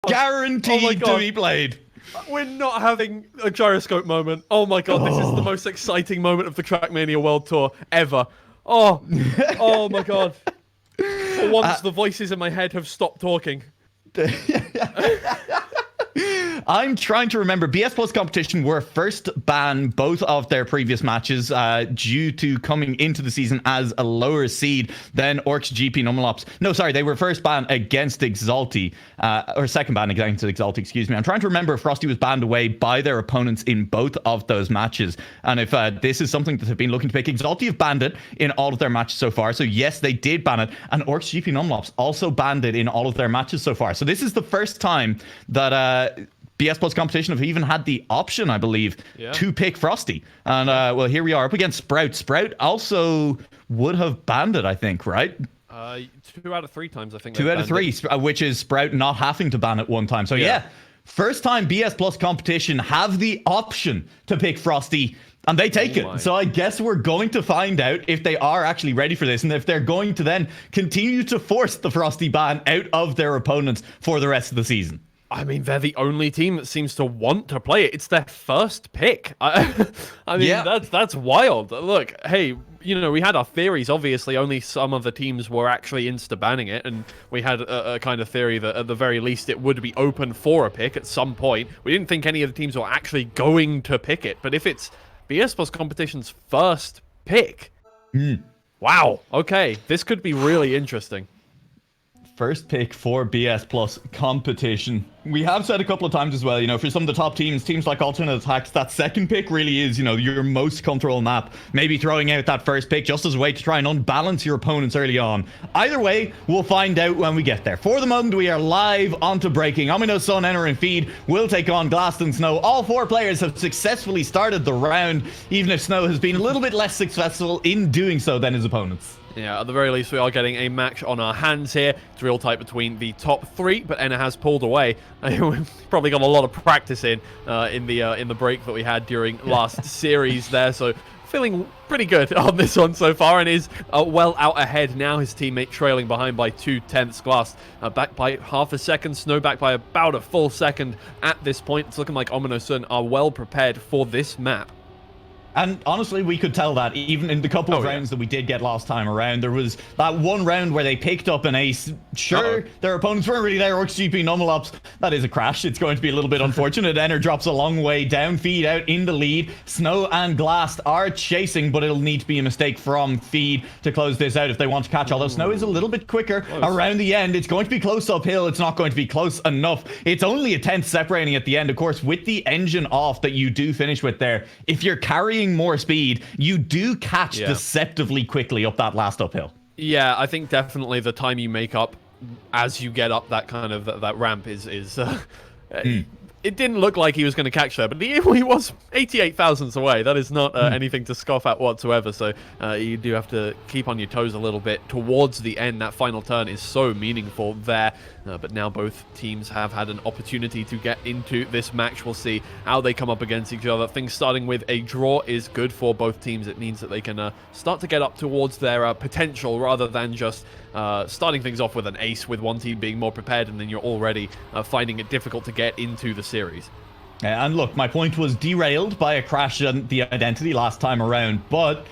Guaranteed to be played. We're not having a gyroscope moment. Oh my god, this is the most exciting moment of the Trackmania World Tour ever. Oh my god. For once, the voices in my head have stopped talking. I'm trying to remember. BS+COMPETITION were first banned both of their previous matches due to coming into the season as a lower seed than Orcs GP NuaLaoch. No, sorry, they were first banned against Exalti, or second banned against Exalti, excuse me. I'm trying to remember if Frosty was banned away by their opponents in both of those matches. And if this is something that they've been looking to pick, Exalti have banned it in all of their matches so far. So yes, they did ban it. And Orcs GP NuaLaoch also banned it in all of their matches so far. So this is the first time that BS+COMPETITION have even had the option, I believe, to pick Frosty. And, well, here we are up against Sprout. Sprout also would have banned it, I think, right? 2 out of 3 times, I think. 2 out of 3, which is Sprout not having to ban it one time. So, yeah, first time BS+COMPETITION have the option to pick Frosty, and they take it. So I guess we're going to find out if they are actually ready for this, and if they're going to then continue to force the Frosty ban out of their opponents for the rest of the season. I mean, they're the only team that seems to want to play it. It's their first pick. I mean, that's wild. Look, hey, you know, we had our theories. Obviously, only some of the teams were actually insta-banning it, and we had a kind of theory that at the very least it would be open for a pick at some point. We didn't think any of the teams were actually going to pick it, but if it's BS+COMPETITION's first pick, wow, okay, this could be really interesting. First pick for BS+COMPETITION. We have said a couple of times as well, you know, for some of the top teams like Alternate Attacks, that second pick really is, you know, your most comfortable map. Maybe throwing out that first pick just as a way to try and unbalance your opponents early on. Either way, we'll find out when we get there. For the moment, we are live onto breaking. HomynoTsun, Enter, and Feed will take on Glast and Snow. All 4 players have successfully started the round, even if Snow has been a little bit less successful in doing so than his opponents. Yeah, at the very least, we are getting a match on our hands here. It's real tight between the top 3, but Enna has pulled away. We've probably got a lot of practice in the break that we had during last series there, so feeling pretty good on this one so far, and is well out ahead now. His teammate trailing behind by 2/10. Glast back by half a second. Snow back by about a full second at this point. It's looking like HomynoTsun are well prepared for this map. And honestly, we could tell that even in the couple of rounds that we did get last time around. There was that one round where they picked up an ace. Sure, their opponents weren't really there. Orcs GP NuaLaoch, that is a crash. It's going to be a little bit unfortunate. Enter drops a long way down. Feed out in the lead. Snow and Glast are chasing, but it'll need to be a mistake from Feed to close this out if they want to catch. Although Snow is a little bit quicker around the end. It's going to be close uphill. It's not going to be close enough. It's only a 10th separating at the end. Of course, with the engine off that you do finish with there, if you're carrying more speed, you do catch deceptively quickly up that last uphill. Yeah, I think definitely the time you make up as you get up that kind of that ramp is it didn't look like he was going to catch there, but he was 88 thousandths away. That is not anything to scoff at whatsoever, so you do have to keep on your toes a little bit towards the end. That final turn is so meaningful there, but now both teams have had an opportunity to get into this match. We'll see how they come up against each other. Things starting with a draw is good for both teams. It means that they can start to get up towards their potential rather than just starting things off with an ace, with one team being more prepared and then you're already finding it difficult to get into the series. And look, my point was derailed by a crash on the identity last time around, but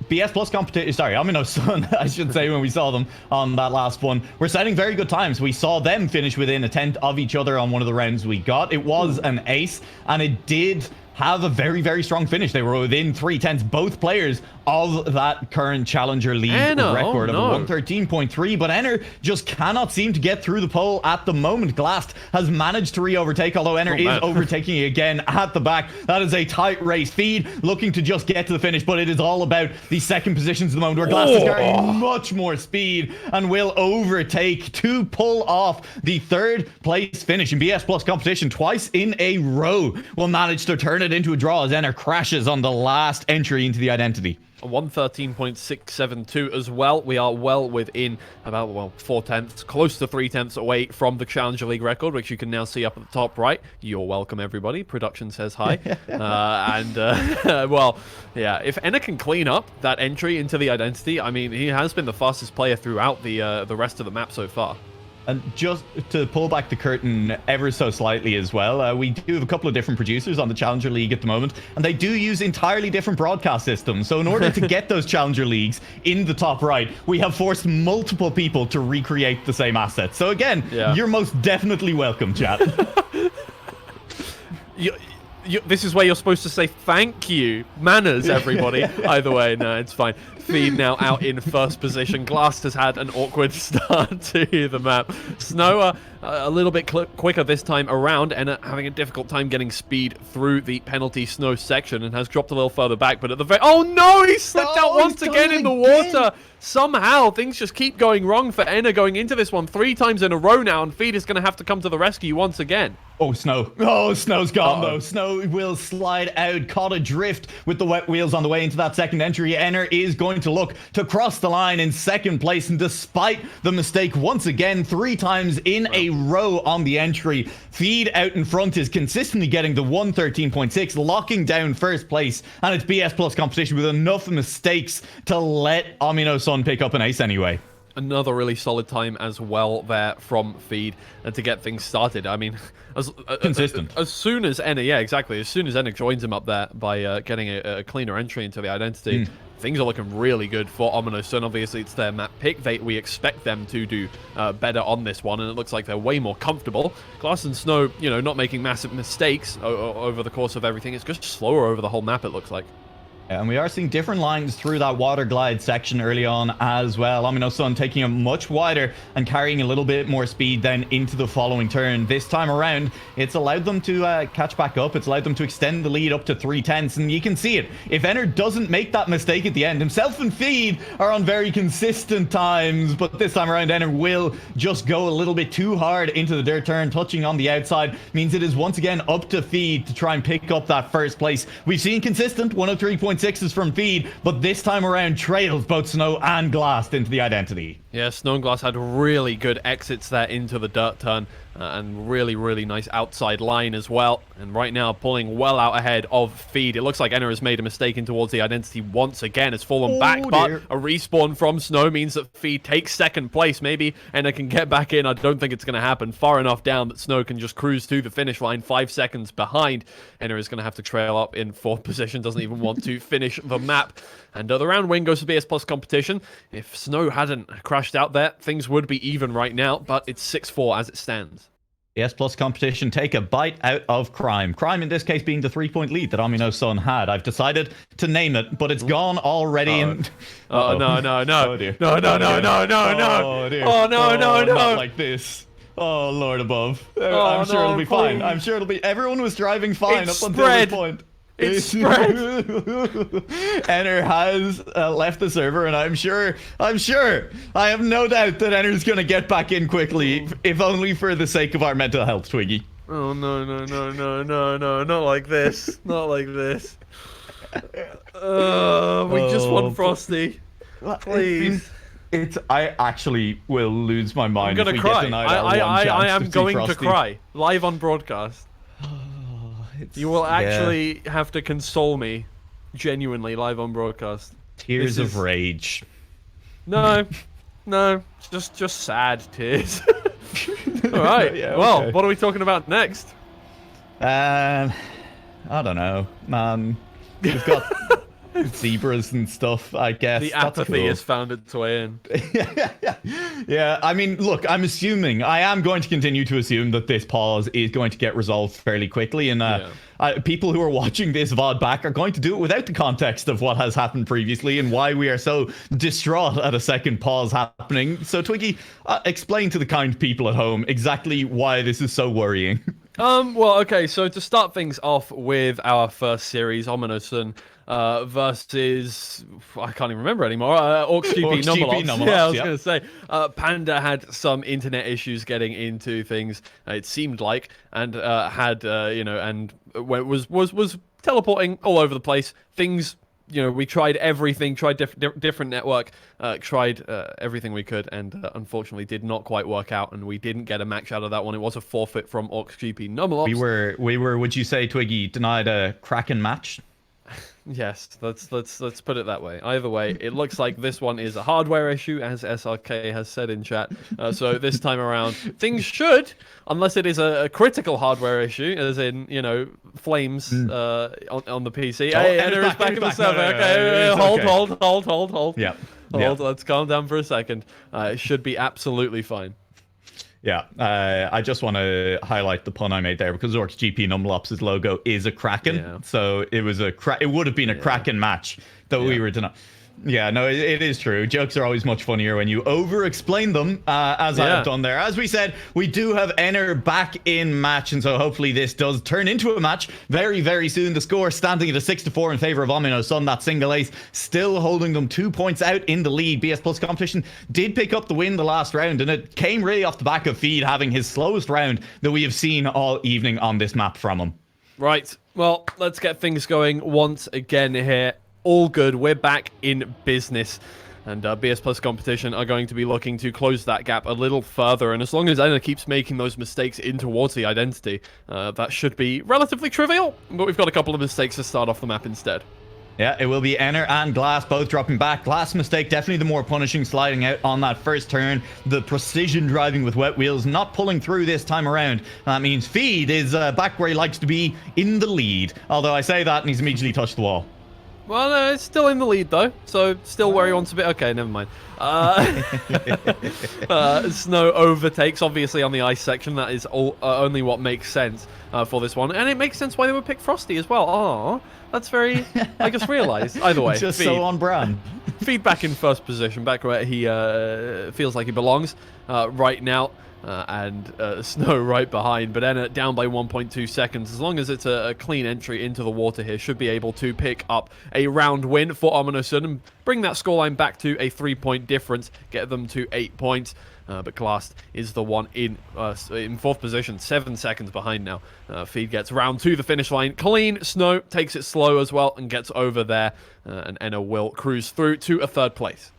BS+COMPETITION, sorry, HomynoTsun, I should say, when we saw them on that last one, we're setting very good times. We saw them finish within a 10th of each other on one of the rounds we got. It was an ace, and it did have a very, very strong finish. They were within 3/10, both players, of that current Challenger League record of 113.3, but Enner just cannot seem to get through the pole at the moment. Glast has managed to re-overtake, although Enner is overtaking again at the back. That is a tight race. Feed looking to just get to the finish, but it is all about the second positions at the moment, where Glast is carrying much more speed and will overtake to pull off the 3rd place finish in BS+COMPETITION twice in a row. Will manage to turn it into a draw as Enner crashes on the last entry into the identity. 113.672 as well. We are well within about 4/10, close to 3/10 away from the Challenger League record, which you can now see up at the top right. You're welcome, everybody. Production says hi. Well, yeah, if Enna can clean up that entry into the identity, I mean, he has been the fastest player throughout the rest of the map so far. And just to pull back the curtain ever so slightly as well, we do have a couple of different producers on the Challenger League at the moment, and they do use entirely different broadcast systems. So in order to get those Challenger Leagues in the top right, we have forced multiple people to recreate the same assets. So again, you're most definitely welcome, chat. This is where you're supposed to say thank you. Manners, everybody. Either way, no, it's fine. Feed now out in first position. Glass has had an awkward start to the map. Snow a little bit quicker this time around, and having a difficult time getting speed through the penalty snow section, and has dropped a little further back. But at the very... Oh no, he slipped out once again in the water. Somehow, things just keep going wrong for Enna going into this one 3 times in a row now, and Feed is going to have to come to the rescue once again. Oh, Snow. Oh, Snow's gone, though. Snow will slide out, caught adrift with the wet wheels on the way into that second entry. Enner is going to look to cross the line in second place, and despite the mistake once again, 3 times in a row on the entry, Feed out in front is consistently getting the 113.6, locking down first place, and it's BS+ competition with enough mistakes to let HomynoTsun pick up an ace anyway. Another really solid time as well there from Feed to get things started. I mean, consistent. As soon as Enna, as soon as Enna joins him up there by getting a cleaner entry into the identity, things are looking really good for HomynoTsun. Obviously, it's their map pick. We expect them to do better on this one, and it looks like they're way more comfortable. Glass and Snow, not making massive mistakes over the course of everything. It's just slower over the whole map, it looks like. And we are seeing different lines through that water glide section early on as well. HomynoTsun taking it much wider and carrying a little bit more speed then into the following turn. This time around, it's allowed them to catch back up. It's allowed them to extend the lead up to 3/10. And you can see it. If Enner doesn't make that mistake at the end, himself and Feed are on very consistent times. But this time around, Enner will just go a little bit too hard into the dirt turn. Touching on the outside means it is once again up to Feed to try and pick up that first place. We've seen consistent 103.6 from Feed, but this time around trails both Snow and Glass into the identity. Yeah, Snow and Glass had really good exits there into the dirt turn, and really nice outside line as well. And right now pulling well out ahead of Feed. It looks like Enna has made a mistake in towards the identity once again. Has fallen back, but a respawn from Snow means that Feed takes second place. Maybe Enna can get back in. I don't think it's going to happen. Far enough down that Snow can just cruise to the finish line 5 seconds behind. Enna is going to have to trail up in 4th position. Doesn't even want to finish the map. And the round win goes to BS+ competition. If Snow hadn't crashed out there, things would be even right now, but it's 6-4 as it stands. BS+ competition take a bite out of Crime. Crime in this case being the 3-point lead that HomynoTsun had. I've decided to name it, but it's gone already. Oh, no. Oh, dear. No. Oh, dear. Oh, no. Not like this. Oh, Lord above. I'm sure it'll be fine. I'm sure it'll be... Everyone was driving fine up until this point. It's spread. Enner has left the server, and I'm sure, I have no doubt that Enner's going to get back in quickly, if only for the sake of our mental health, Twiggy. Oh, no, not like this. Not like this. We just won Frosty. Please. I actually will lose my mind. I'm going to cry. I am going to cry. Live on broadcast. You will actually have to console me, genuinely, live on broadcast. Tears of rage. No, just sad tears. All right. Yeah, well, okay. What are we talking about next? I don't know, man. We've got zebras and stuff, I guess. The apathy has found its way in. Yeah, I mean, look, I am going to continue to assume that this pause is going to get resolved fairly quickly, and people who are watching this VOD back are going to do it without the context of what has happened previously and why we are so distraught at a second pause happening. So, Twiggy, explain to the kind people at home exactly why this is so worrying. Well, okay, so to start things off with our first series, HomynoTsun versus, I can't even remember anymore, Orcs GP NuaLaoch. Yeah, I was going to say, Panda had some internet issues getting into things, it seemed like, and had, and was teleporting all over the place. Things, we tried everything, tried different network, tried everything we could, and unfortunately did not quite work out, and we didn't get a match out of that one. It was a forfeit from Orcs GP NuaLaoch. We were, would you say, Twiggy, denied a Kraken match? Yes, let's put it that way. Either way, it looks like this one is a hardware issue, as SRK has said in chat. So this time around, things should, unless it is a critical hardware issue, as in, you know, flames on the PC. Oh, Hey, Enter is back in the server. Okay, hold. Yeah. Hold. Let's calm down for a second. It should be absolutely fine. Yeah, I just want to highlight the pun I made there because Orcs GP NuaLaoch's logo is a Kraken, so it was it would have been a Kraken match that we were denying. Yeah, no, it is true. Jokes are always much funnier when you over-explain them, as I have done there. As we said, we do have Enter back in match, and so hopefully this does turn into a match very, very soon. The score standing at a 6-4 in favor of HomynoTsun. That single ace still holding them 2 points out in the lead. BS+ Competition did pick up the win the last round, and it came really off the back of Feed having his slowest round that we have seen all evening on this map from him. Right, well, let's get things going once again here. All good, we're back in business. And BS+ Competition are going to be looking to close that gap a little further. And as long as Enter keeps making those mistakes in towards the identity, that should be relatively trivial. But we've got a couple of mistakes to start off the map instead. Yeah, it will be Enter and Glass both dropping back. Glass mistake, definitely the more punishing, sliding out on that first turn. The precision driving with wet wheels, not pulling through this time around. That means Feed is back where he likes to be, in the lead. Although I say that and he's immediately touched the wall. Well, no, it's still in the lead, though. So, still where he wants to be. Okay, never mind. Snow overtakes, obviously, on the ice section. That is only what makes sense for this one. And it makes sense why they would pick Frosty as well. Aww, that's very, I just realized. Either way. Just so on brand. Feed back in first position, back where he feels like he belongs right now. And Snow right behind, but Enna down by 1.2 seconds. As long as it's a clean entry into the water here, should be able to pick up a round win for HomynoTsun and bring that scoreline back to a 3-point difference, get them to 8 points. But Glass is the one in fourth position, 7 seconds behind now. Feed gets round to the finish line clean. Snow takes it slow as well and gets over there, and Enna will cruise through to a third place.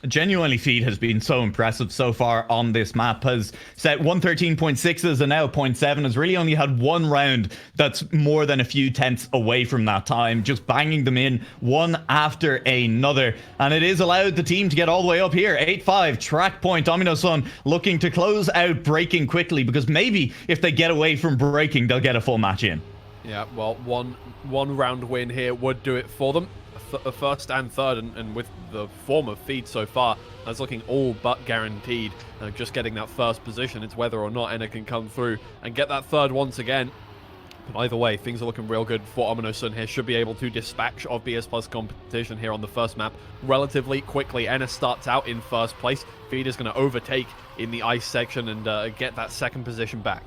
Genuinely, Feed has been so impressive so far on this map. Has set 113.6s and now 0.7. Has really only had one round that's more than a few tenths away from that time. Just banging them in one after another. And it is allowed the team to get all the way up here. 8-5, track point. HomynoTsun looking to close out breaking quickly, because maybe if they get away from breaking, they'll get a full match in. Yeah, well, one round win here would do it for them. First and third, and with the form of Feed so far, that's looking all but guaranteed. Just getting that first position, it's whether or not Enna can come through and get that third once again. But either way, things are looking real good for HomynoTsun here. Should be able to dispatch of BS+ Competition here on the first map relatively quickly. Enna starts out in first place. Feed is going to overtake in the ice section and get that second position back.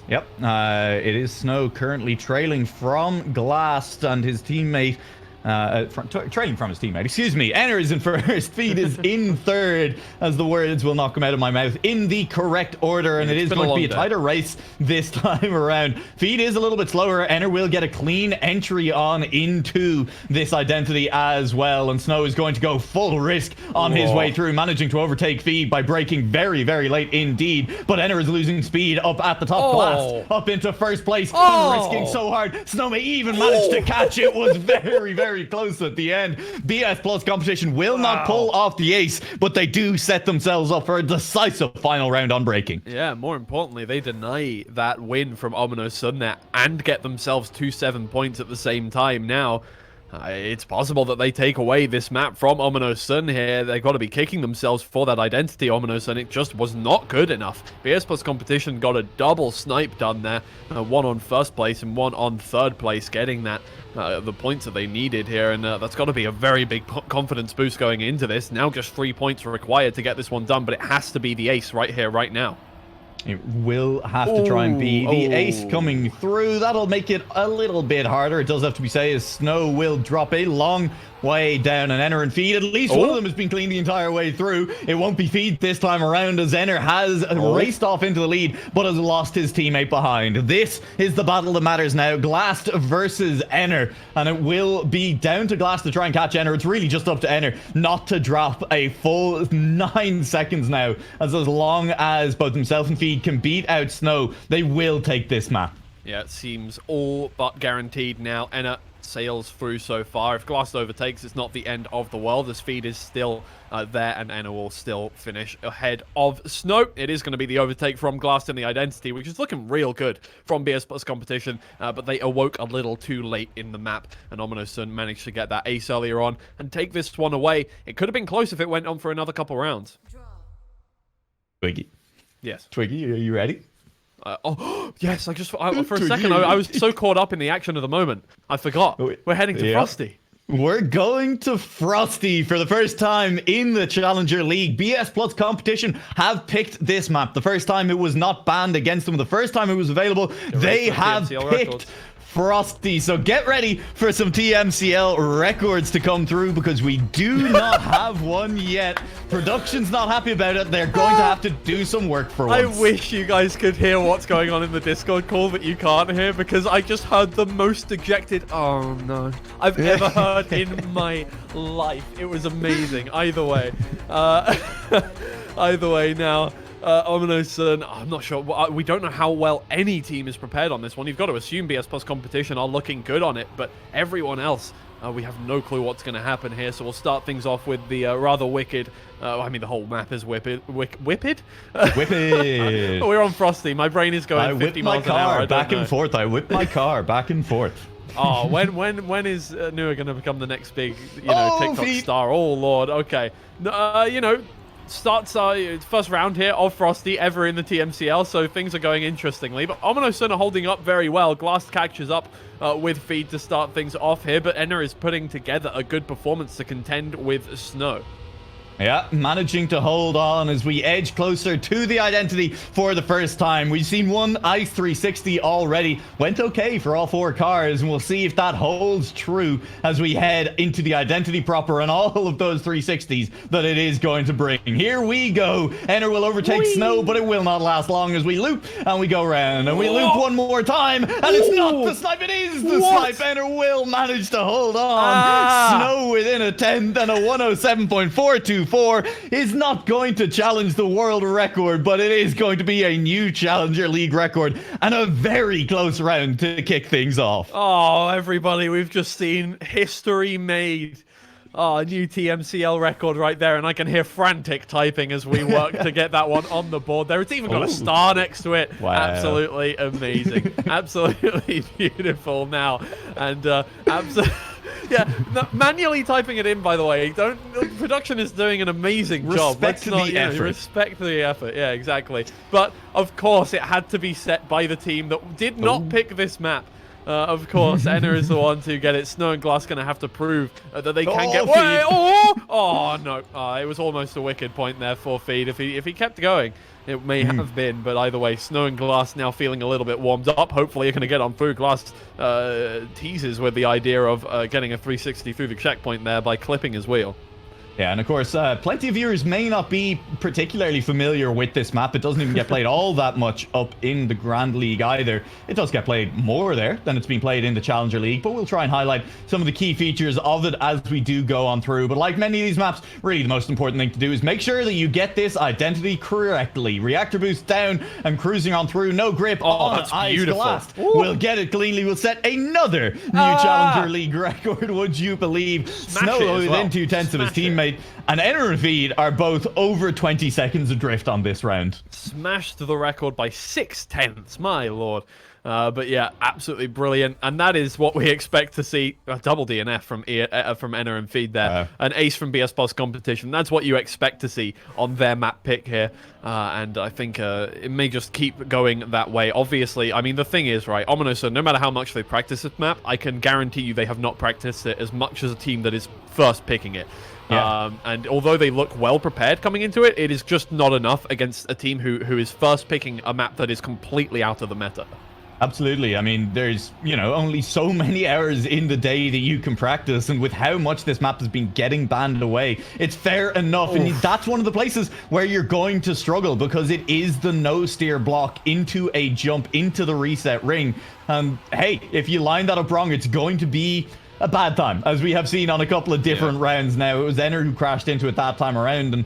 Yep, it is Snow currently trailing from Glass and his teammate. Trailing from his teammate, excuse me. Enter is in first, Feed is in third, as the words will not come out of my mouth in the correct order, and it is going to be a tighter race this time around. Feed is a little bit slower. Enter will get a clean entry on into this identity as well, and Snow is going to go full risk on his way through, managing to overtake Feed by breaking very, very late indeed, but Enter is losing speed up at the top. Glass up into first place, risking so hard. Snow may even manage to catch. It was very, very close at the end. BS+ Competition will not pull off the ace, but they do set themselves up for a decisive final round on breaking. Yeah, more importantly, they deny that win from HomynoTsun there and get themselves 2-7 points at the same time. Now, it's possible that they take away this map from HomynoTsun here. They've got to be kicking themselves for that identity, HomynoTsun. It just was not good enough. BS+ Competition got a double snipe done there. One on first place and one on third place, getting that the points that they needed here. And that's got to be a very big confidence boost going into this. Now just 3 points required to get this one done, but it has to be the ace right here, right now. It will have to try and be the ace coming through. That'll make it a little bit harder. It does have to be said, as Snow will drop a long way down, and Enter and Feed, at least one of them has been clean the entire way through. It won't be Feed this time around, as Enter has raced off into the lead, but has lost his teammate behind. This is the battle that matters now. Glass versus Enter, and it will be down to Glass to try and catch Enter. It's really just up to Enter not to drop a full 9 seconds now, as long as both himself and Feed can beat out Snow, they will take this map. Yeah, it seems all but guaranteed now. Enna sails through so far. If Glass overtakes, it's not the end of the world. The speed is still there, and Enna will still finish ahead of Snow. It is going to be the overtake from Glass in the Identity, which is looking real good from BS+ Competition, but they awoke a little too late in the map, and HomynoTsun managed to get that ace earlier on and take this one away. It could have been close if it went on for another couple rounds. Twiggy. Yes. Twiggy, are you ready? Oh, yes, for a second, I was so caught up in the action of the moment. I forgot. We're heading to Frosty. We're going to Frosty for the first time in the Challenger League. BS+ Competition have picked this map. The first time it was not banned against them. The first time it was available, they have picked Frosty. So get ready for some TMCL records to come through, because we do not have one yet. Production's not happy about it. They're going to have to do some work for once. I wish you guys could hear what's going on in the Discord call, but you can't hear, because I just heard the most dejected "oh no" I've ever heard in my life. It was amazing. Either way. Either way now. HomynoTsun, I'm not sure. We don't know how well any team is prepared on this one. You've got to assume BS+ Competition are looking good on it, but everyone else, we have no clue what's going to happen here. So we'll start things off with the rather wicked. I mean, the whole map is whipped. Whipped? We're on Frosty. My brain is going 50 miles an hour. Back and forth. I whip my car back and forth. Oh, when is Nua going to become the next big, TikTok star? Oh Lord. Okay. Starts first round here of Frosty ever in the TMCL, so things are going interestingly. But HomynoTsun are holding up very well. Glass catches up with feed to start things off here, but Enna is putting together a good performance to contend with Snow. Yeah, managing to hold on as we edge closer to the Identity for the first time. We've seen one Ice 360 already. Went okay for all four cars, and we'll see if that holds true as we head into the Identity proper and all of those 360s that it is going to bring. Here we go. Enna will overtake Snow, but it will not last long as we loop and we go round and we loop one more time, and it's not the snipe, it is the snipe. Enna will manage to hold on. Snow within a 10th, and a 107.424 is not going to challenge the world record, but it is going to be a new Challenger League record and a very close round to kick things off. Oh, everybody, we've just seen history made. Oh, a new TMCL record right there, and I can hear frantic typing as we work to get that one on the board there. It's even got a star next to it. Wow. Absolutely amazing. Absolutely beautiful now. And yeah, manually typing it in, by the way. Production is doing an amazing job. Respect the effort. Respect the effort. Yeah, exactly. But of course, it had to be set by the team that did not pick this map. Of course, Enna is the one to get it. Snow and Glass going to have to prove that they can get feed. Oh no! It was almost a wicked point there for feed. If he kept going, it may have been. But either way, Snow and Glass now feeling a little bit warmed up. Hopefully, you're going to get on through. Glass teases with the idea of getting a 360 through the checkpoint there by clipping his wheel. Yeah, and of course, plenty of viewers may not be particularly familiar with this map. It doesn't even get played all that much up in the Grand League either. It does get played more there than it's been played in the Challenger League, but we'll try and highlight some of the key features of it as we do go on through. But like many of these maps, really the most important thing to do is make sure that you get this Identity correctly. Reactor boost down and cruising on through. No grip on Ice Glass. We'll get it cleanly. We'll set another new Challenger League record, would you believe? Snow within 2/10 of his teammate. And Enna and Feed are both over 20 seconds adrift on this round. Smashed the record by 6/10, my lord. But yeah, absolutely brilliant. And that is what we expect to see. A double DNF from Enna and Feed there. An ace from BS+ Competition. That's what you expect to see on their map pick here. And I think it may just keep going that way. Obviously, I mean, the thing is, right, HomynoTsun, no matter how much they practice this map, I can guarantee you they have not practiced it as much as a team that is first picking it. Yeah. And although they look well prepared coming into it, it is just not enough against a team who is first picking a map that is completely out of the meta. Absolutely. I mean, there's, only so many hours in the day that you can practice, and with how much this map has been getting banned away, it's fair enough. And that's one of the places where you're going to struggle, because it is the no steer block into a jump into the reset ring. Hey, if you line that up wrong, it's going to be a bad time, as we have seen on a couple of different rounds now. It was Enner who crashed into it that time around, and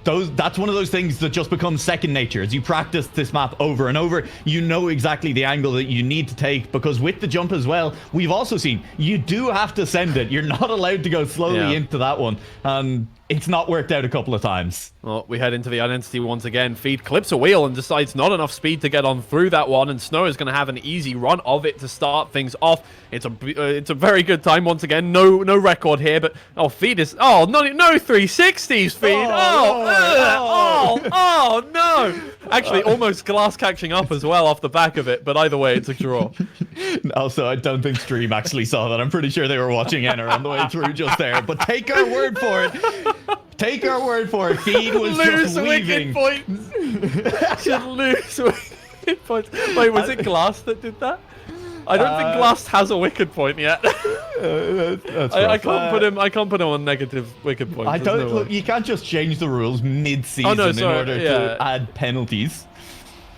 that's one of those things that just becomes second nature. As you practice this map over and over, you know exactly the angle that you need to take, because with the jump as well, we've also seen you do have to send it. You're not allowed to go slowly into that one, and it's not worked out a couple of times. Well, we head into the identity once again. Feed clips a wheel and decides not enough speed to get on through that one, and Snow is going to have an easy run of it to start things off. It's a very good time once again. No record here, but Feed is no 360s. Feed. Oh no! Actually, almost glass catching up as well off the back of it, but either way, it's a draw. Also, I don't think Stream actually saw that. I'm pretty sure they were watching Enner on the way through just there, but take our word for it. Take our word for it. Feed was just weaving. Should lose wicked points. Wait, was it Glass that did that? I don't think Glass has a wicked point yet. I can't put him on negative wicked points. I don't look. You can't just change the rules mid-season in order to add penalties.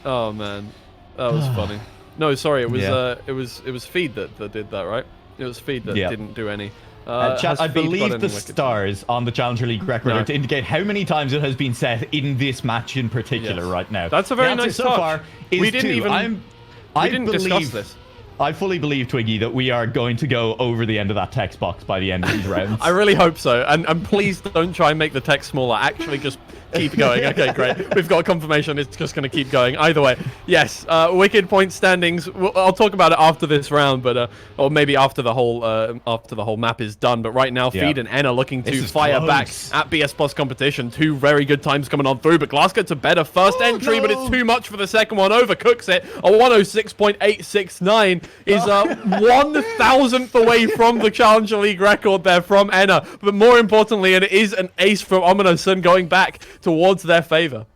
Oh man, that was funny. No, sorry, it was Feed that did that, right? It was Feed that didn't do any. Chat, I believe the stars on the Challenger League record are to indicate how many times it has been set in this match in particular right now. That's a very nice so far. We didn't discuss this. I fully believe, Twiggy, that we are going to go over the end of that text box by the end of these rounds. I really hope so. And please don't try and make the text smaller. Actually, just keep going. Okay, great. We've got confirmation it's just going to keep going. Either way, yes, wicked point standings. I'll talk about it after this round, but or maybe after the whole map is done. But right now, Feed and Enner looking to fire back at BS+ competition. Two very good times coming on through, but Glass gets a better first entry, but it's too much for the second one. Overcooks it. A 106.869 is 1,000th away from the Challenger League record there from Enner. But more importantly, it is an ace from HomynoTsun going back towards their favor.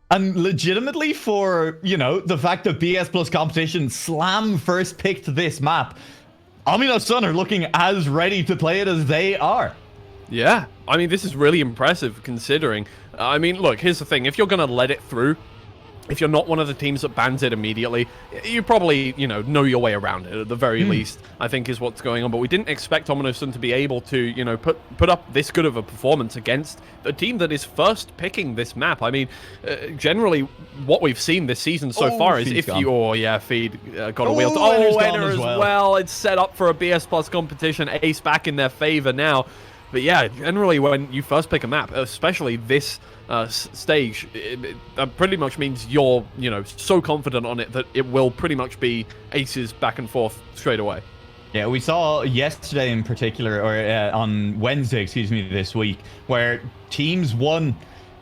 And legitimately for, the fact that BS+ competition slam first picked this map, HomynoTsun are looking as ready to play it as they are. Yeah, I mean, this is really impressive considering. I mean, look, here's the thing. If you're going to let it through, if you're not one of the teams that bans it immediately, you probably, know your way around it at the very least, I think is what's going on. But we didn't expect HomynoTsun to be able to, put up this good of a performance against a team that is first picking this map. I mean, generally, what we've seen this season so far is if you... Feed got a wheel. Enner as well. It's set up for a BS+ competition. Ace back in their favor now. But yeah, generally when you first pick a map, especially this stage, that pretty much means you're, so confident on it that it will pretty much be aces back and forth straight away. Yeah, we saw yesterday in particular, or on Wednesday, excuse me, this week, where teams won,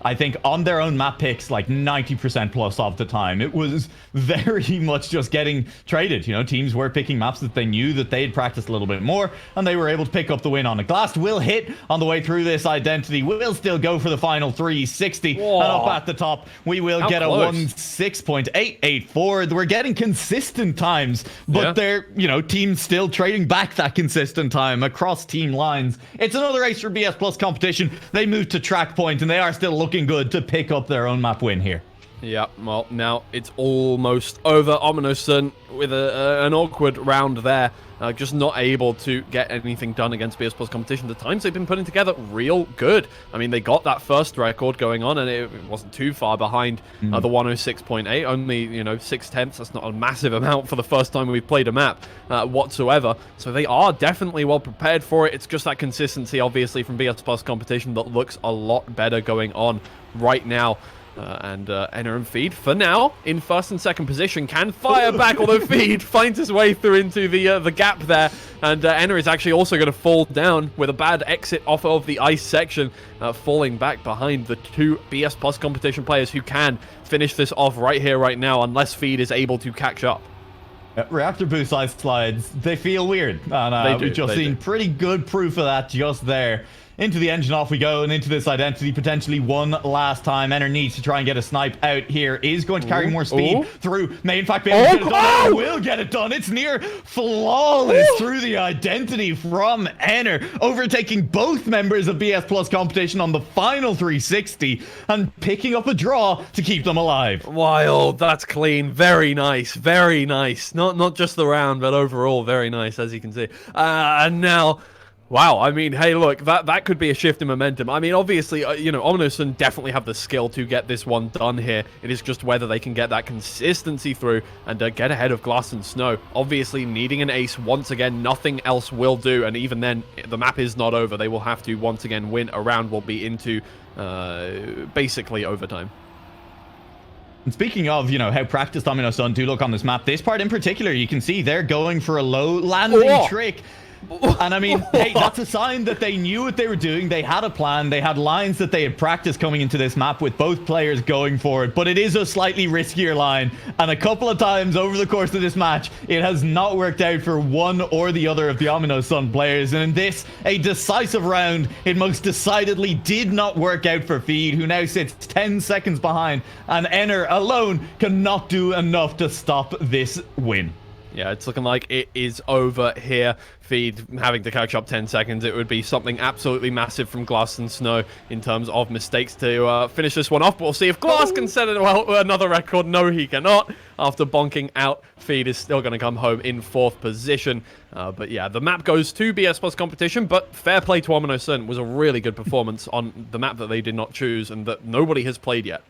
I think, on their own map picks like 90% plus of the time. It was very much just getting traded. Teams were picking maps that they knew that they'd practiced a little bit more, and they were able to pick up the win on it. Glass will hit on the way through this identity. We'll still go for the final 360. Whoa. And up at the top, we will get close. A 16.884. We're getting consistent times, but they're, teams still trading back that consistent time across team lines. It's another ace for BS+ competition. They moved to track point, and they are still looking good to pick up their own map win here. Yeah, well, now it's almost over. HomynoTsun with an awkward round there. Just not able to get anything done against BS+ competition. The times they've been putting together, real good. I mean, they got that first record going on, and it wasn't too far behind the 106.8. Only, 6/10. That's not a massive amount for the first time we've played a map whatsoever. So they are definitely well prepared for it. It's just that consistency, obviously, from BS+ competition that looks a lot better going on right now. Enner and Feed, for now, in first and second position, can fire back, although Feed finds his way through into the gap there. And Enner is actually also going to fall down with a bad exit off of the ice section, falling back behind the two BS+ competition players who can finish this off right here, right now, unless Feed is able to catch up. Reactor boost ice slides, they feel weird. And we've just seen pretty good proof of that just there. Into the engine, off we go, and into this identity potentially one last time. Enner needs to try and get a snipe out here. Is going to carry more speed through. May in fact be able to get it done. Will get it done. It's near flawless through the identity from Enner, overtaking both members of BS+ competition on the final 360 and picking up a draw to keep them alive. Wild, that's clean. Very nice, very nice. Not just the round, but overall very nice, as you can see. And now Wow, I mean, hey, look, that could be a shift in momentum. I mean, obviously, you know, HomynoTsun definitely have the skill to get this one done here. It is just whether they can get that consistency through and get ahead of Glass and Snow. Obviously, needing an ace once again, nothing else will do, and even then, the map is not over. They will have to once again win. A round will be into basically overtime. And speaking of, you know, how practiced HomynoTsun do look on this map, this part in particular, you can see they're going for a low landing trick. And I mean, hey, that's a sign that they knew what they were doing. They had a plan. They had lines that they had practiced coming into this map with both players going for it. But it is a slightly riskier line. And a couple of times over the course of this match, it has not worked out for one or the other of the HomynoTsun players. And in this, a decisive round, it most decidedly did not work out for Feed, who now sits 10 seconds behind. And Enner alone cannot do enough to stop this win. Yeah, it's looking like it is over here. Feed having to catch up 10 seconds. It would be something absolutely massive from Glass and Snow in terms of mistakes to finish this one off. But we'll see if Glass can set it another record. No, he cannot. After bonking out, Feed is still going to come home in 4th position. But yeah, the map goes to BS+ competition. But fair play to HomynoTsun. Was a really good performance on the map that they did not choose and that nobody has played yet.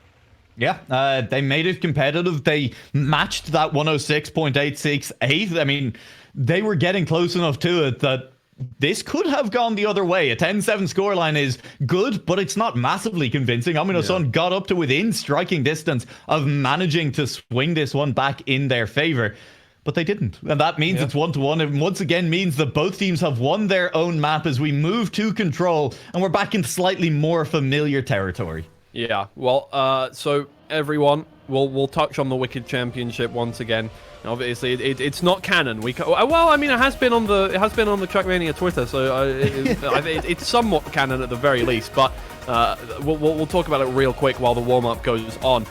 Yeah, they made it competitive. They matched that 106.868. I mean, they were getting close enough to it that this could have gone the other way. A 10-7 scoreline is good, but it's not massively convincing. HomynoTsun got up to within striking distance of managing to swing this one back in their favor. But they didn't. And that means it's 1-1. It once again means that both teams have won their own map as we move to control. And we're back in slightly more familiar territory. Yeah, well, so everyone, we'll touch on the Wicked Championship once again. Obviously, it's not canon. Well, I mean, it has been on the Trackmania Twitter, so it's somewhat canon at the very least. But we'll talk about it real quick while the warm up goes on.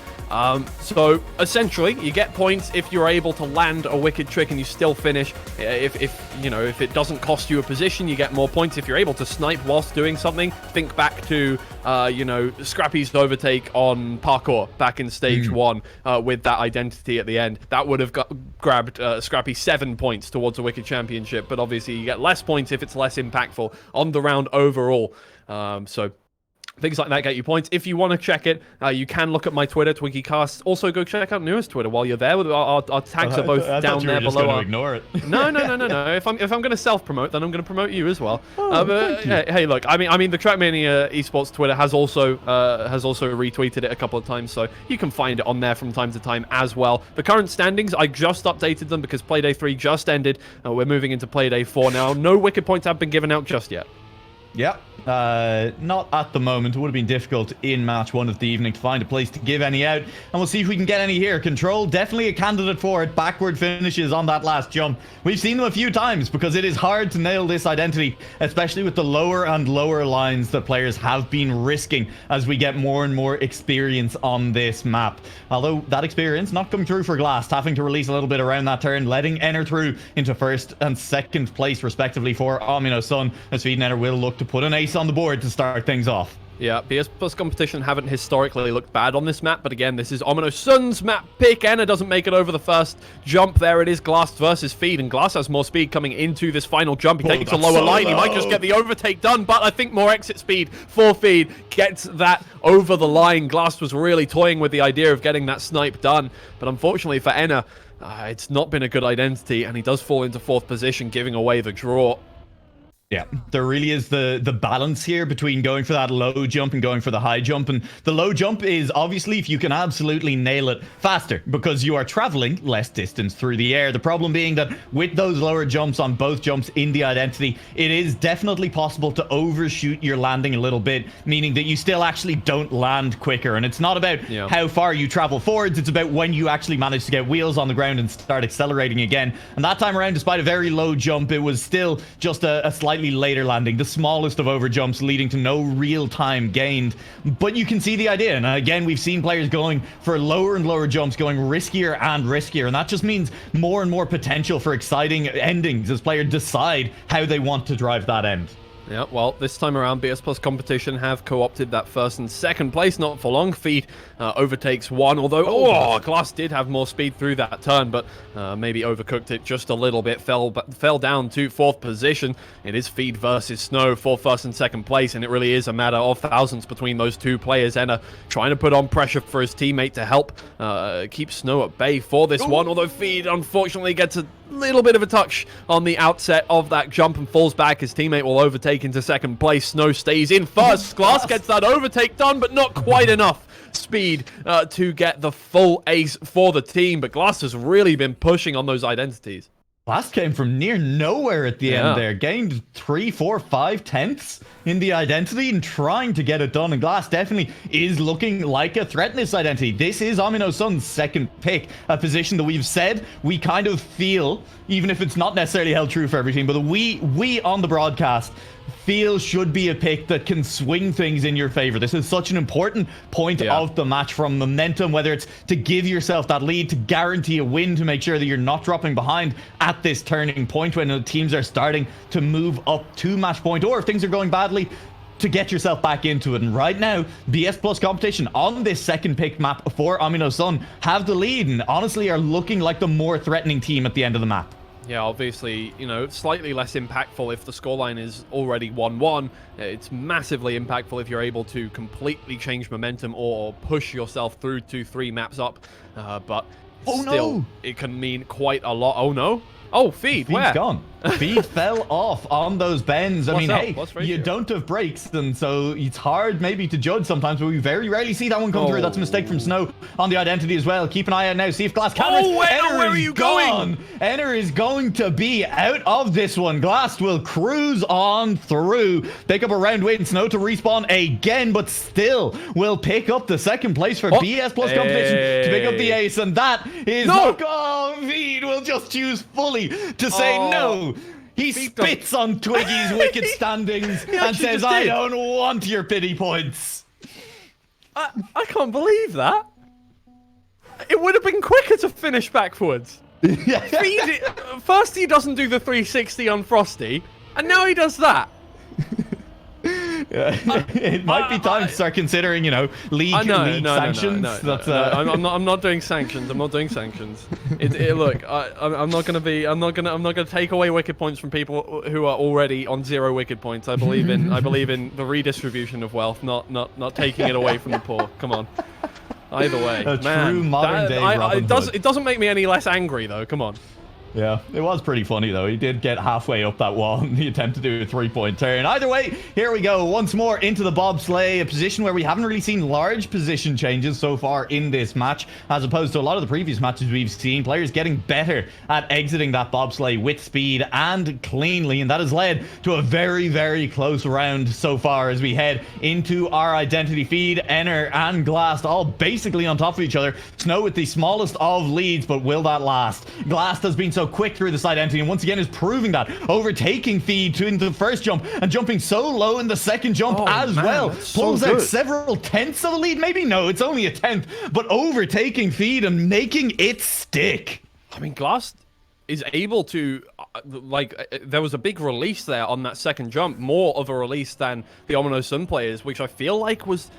So essentially, you get points if you're able to land a wicked trick and you still finish. If it doesn't cost you a position, you get more points. If you're able to snipe whilst doing something, think back to Scrappy's overtake on parkour back in stage 1 with that identity at the end. That would have grabbed Scrappy 7 points towards the Wicked Championship, but obviously you get less points if it's less impactful on the round overall. So things like that get you points. If you want to check it, you can look at my Twitter, TwiggyCasts. Also, go check out Nua's Twitter while you're there. Our tags are both down there below. Ignore it. No. If I'm going to self-promote, then I'm going to promote you as well. Hey, look. I mean, the Trackmania Esports Twitter has also retweeted it a couple of times, so you can find it on there from time to time as well. The current standings, I just updated them because Playday 3 just ended. We're moving into Playday 4 now. No wicked points have been given out just yet. Yeah, not at the moment. It would have been difficult in match 1 of the evening to find a place to give any out. And we'll see if we can get any here. Control, definitely a candidate for it. Backward finishes on that last jump. We've seen them a few times because it is hard to nail this identity, especially with the lower and lower lines that players have been risking as we get more and more experience on this map. Although that experience not coming through for Glass, having to release a little bit around that turn, letting Enner through into 1st and 2nd place respectively for HomynoTsun, as Feed and Enner will look to put an ace on the board to start things off. Yeah, BS+ competition haven't historically looked bad on this map, but again, this is HomynoTsun's map pick. Enner doesn't make it over the first jump. There it is, Glass versus Feed, and Glass has more speed coming into this final jump. He takes a lower line. He might just get the overtake done, but I think more exit speed for Feed gets that over the line. Glass was really toying with the idea of getting that snipe done, but unfortunately for Enner, it's not been a good identity, and he does fall into 4th position, giving away the draw. Yeah, there really is the balance here between going for that low jump and going for the high jump. And the low jump is obviously if you can absolutely nail it faster because you are traveling less distance through the air. The problem being that with those lower jumps on both jumps in the identity, it is definitely possible to overshoot your landing a little bit, meaning that you still actually don't land quicker. And it's not about how far you travel forwards, it's about when you actually manage to get wheels on the ground and start accelerating again. And that time around, despite a very low jump, it was still just a slightly later landing, the smallest of over jumps, leading to no real time gained. But you can see the idea, and again, we've seen players going for lower and lower jumps, going riskier and riskier, and that just means more and more potential for exciting endings as players decide how they want to drive that end. Yeah, well, this time around, BS Plus Competition have co-opted that first and second place. Not for long. Feed overtakes one, although Glass did have more speed through that turn, but maybe overcooked it just a little bit. Fell down to 4th position. It is Feed versus Snow for first and second place, and it really is a matter of thousands between those two players. And trying to put on pressure for his teammate to help keep Snow at bay for this one, although Feed unfortunately gets a little bit of a touch on the outset of that jump and falls back. His teammate will overtake into second place. Snow stays in first. Glass gets that overtake done, but not quite enough speed to get the full ace for the team. But Glass has really been pushing on those identities. Glass came from near nowhere at the end there. Gained 3, 4, 5 tenths in the identity and trying to get it done. And Glass definitely is looking like a threat in this identity. This is HomynoTsun's second pick, a position that we've said we kind of feel, even if it's not necessarily held true for every team, but we on the broadcast feel should be a pick that can swing things in your favor. This is such an important point of the match, from momentum, whether it's to give yourself that lead, to guarantee a win, to make sure that you're not dropping behind at this turning point when the teams are starting to move up to match point, or if things are going badly, to get yourself back into it. And right now, BS Plus Competition on this second pick map for HomynoTsun have the lead and honestly are looking like the more threatening team at the end of the map. Yeah, obviously, you know, slightly less impactful if the scoreline is already 1-1. It's massively impactful if you're able to completely change momentum or push yourself through to 3 maps up. But still, it can mean quite a lot. Oh, no. Oh, Feed, Feed's where? Gone. Feed fell off on those bends. I mean, hey, you here? don't have brakes, and so it's hard maybe to judge sometimes, but we very rarely see that one come through. That's a mistake from Snow on the identity as well. Keep an eye out now, see if Glass can. Where are you going? Enter is going to be out of this one. Glass will cruise on through, pick up a round win. Snow to respawn again, but still will pick up the second place for BS Plus Competition to pick up the ace, and that is Feed will just choose fully to say no. He spits on Twiggy's wicked standings and says, I don't want your pity points. I can't believe that. It would have been quicker to finish backwards. First he doesn't do the 360 on Frosty, and now he does that. It might be time to start considering, you know, league sanctions. I'm not doing sanctions. I'm not doing sanctions. Look, I'm not gonna take away wicked points from people who are already on 0 wicked points. I believe in the redistribution of wealth, not taking it away from the poor. Come on. Either way, true modern day Robin Hood. It doesn't make me any less angry though. Come on. Yeah, it was pretty funny though. He did get halfway up that wall in the attempt to do a 3-point turn. Either way, here we go once more into the bobsleigh, a position where we haven't really seen large position changes so far in this match, as opposed to a lot of the previous matches we've seen. Players getting better at exiting that bobsleigh with speed and cleanly, and that has led to a very, very close round so far as we head into our identity. Feed, Enner, and Glass all basically on top of each other. Snow with the smallest of leads, but will that last? Glass has been so quick through this identity and once again is proving that, overtaking Feed into the first jump and jumping so low in the second jump well. Pulls out several tenths of a lead. Maybe no, it's only a tenth, but overtaking Feed and making it stick. I mean, Glass is able to, there was a big release there on that second jump, more of a release than the HomynoTsun players, which I feel like was